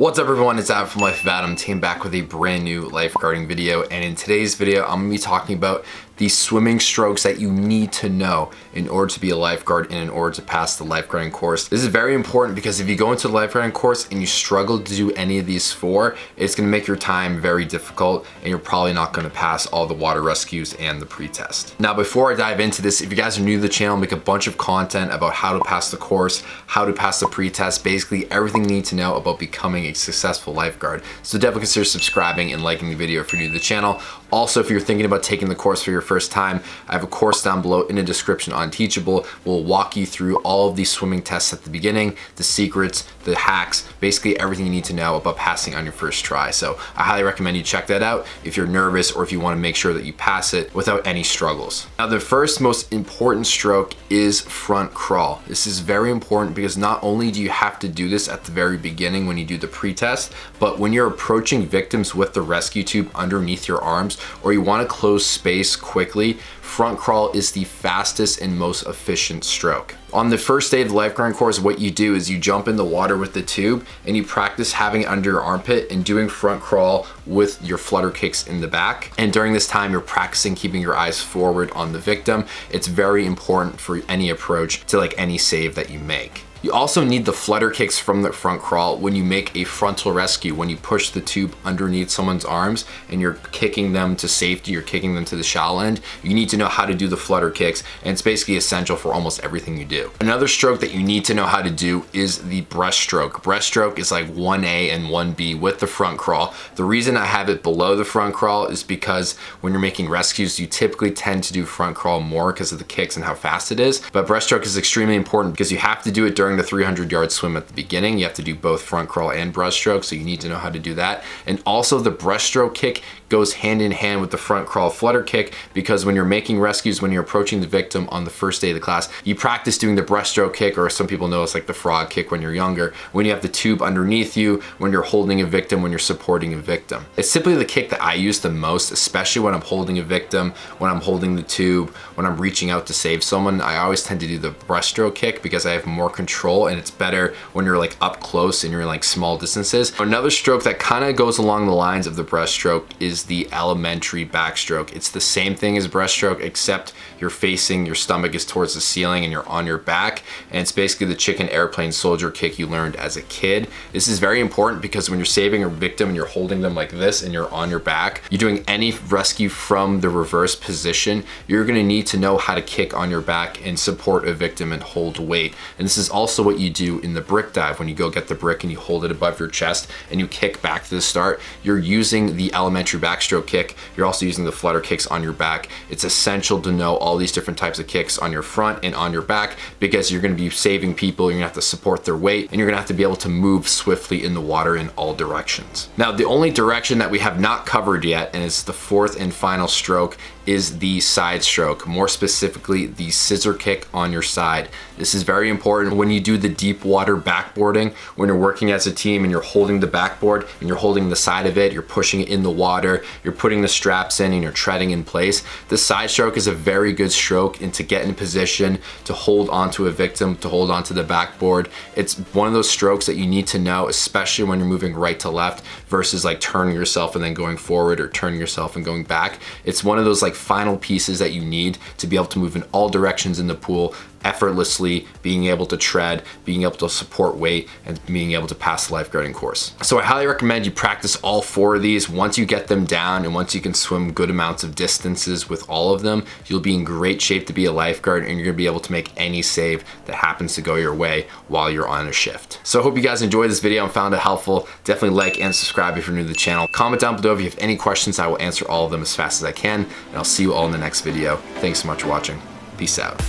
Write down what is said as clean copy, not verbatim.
What's up everyone, it's Adam from Lifeguard. I'm team back with a brand new lifeguarding video, and in today's video I'm going to be talking about the swimming strokes that you need to know in order to be a lifeguard and in order to pass the lifeguarding course. This is very important because if you go into the lifeguarding course and you struggle to do any of these four, it's going to make your time very difficult and you're probably not going to pass all the water rescues and the pre-test. Now before I dive into this, if you guys are new to the channel, I make a bunch of content about how to pass the course, how to pass the pre-test, basically everything you need to know about becoming a successful lifeguard. So definitely consider subscribing and liking the video if you're new to the channel. Also, if you're thinking about taking the course for your first time, I have a course down below in the description on Teachable. We'll walk you through all of these swimming tests at the beginning, the secrets, the hacks, basically everything you need to know about passing on your first try. So I highly recommend you check that out if you're nervous or if you want to make sure that you pass it without any struggles. Now the first most important stroke is front crawl. This is very important because not only do you have to do this at the very beginning when you do the pre-test, but when you're approaching victims with the rescue tube underneath your arms, or you want to close space quickly, front crawl is the fastest and most efficient stroke. On the first day of the lifeguarding course, what you do is you jump in the water with the tube and you practice having it under your armpit and doing front crawl with your flutter kicks in the back. And during this time, you're practicing keeping your eyes forward on the victim. It's very important for any approach to like any save that you make. You also need the flutter kicks from the front crawl when you make a frontal rescue, when you push the tube underneath someone's arms and you're kicking them to safety, you're kicking them to the shallow end. You need to know how to do the flutter kicks, and it's basically essential for almost everything you do. Another stroke that you need to know how to do is the breaststroke. Breaststroke is like 1A and 1B with the front crawl. The reason I have it below the front crawl is because when you're making rescues, you typically tend to do front crawl more because of the kicks and how fast it is. But breaststroke is extremely important because you have to do it during the 300-yard swim at the beginning. You have to do both front crawl and breaststroke, so you need to know how to do that. And also the breaststroke kick goes hand in hand with the front crawl flutter kick, because when you're making rescues, when you're approaching the victim on the first day of the class, you practice doing the breaststroke kick, or some people know it's like the frog kick when you're younger, when you have the tube underneath you, when you're holding a victim, when you're supporting a victim. It's simply the kick that I use the most, especially when I'm holding a victim, when I'm holding the tube, when I'm reaching out to save someone. I always tend to do the breaststroke kick because I have more control, and it's better when you're like up close and you're in like small distances. Another stroke that kind of goes along the lines of the breaststroke is the elementary backstroke. It's the same thing as breaststroke, except you're facing, your stomach is towards the ceiling and you're on your back, and it's basically the chicken airplane soldier kick you learned as a kid. This is very important because when you're saving a victim and you're holding them like this and you're on your back, you're doing any rescue from the reverse position, you're going to need to know how to kick on your back and support a victim and hold weight. And this is also what you do in the brick dive. When you go get the brick and you hold it above your chest and you kick back to the start, you're using the elementary backstroke kick. You're also using the flutter kicks on your back. It's essential to know all these different types of kicks on your front and on your back, because you're going to be saving people, you're going to have to support their weight, and you're going to have to be able to move swiftly in the water in all directions. Now the only direction that we have not covered yet, and it's the fourth and final stroke, is the side stroke, more specifically the scissor kick on your side. This is very important when you do the deep water backboarding, when you're working as a team and you're holding the backboard and you're holding the side of it, you're pushing it in the water, you're putting the straps in and you're treading in place. The side stroke is a very good stroke, and to get in position to hold onto a victim, to hold onto the backboard. It's one of those strokes that you need to know, especially when you're moving right to left versus like turning yourself and then going forward, or turning yourself and going back. It's one of those like final pieces that you need to be able to move in all directions in the pool effortlessly, being able to tread, being able to support weight, and being able to pass the lifeguarding course. So I highly recommend you practice all four of these. Once you get them down and once you can swim good amounts of distances with all of them, you'll be in great shape to be a lifeguard, and you're gonna be able to make any save that happens to go your way while you're on a shift. So I hope you guys enjoyed this video and found it helpful. Definitely like and subscribe if you're new to the channel. Comment down below if you have any questions. I will answer all of them as fast as I can, and I'll see you all in the next video. Thanks so much for watching. Peace out.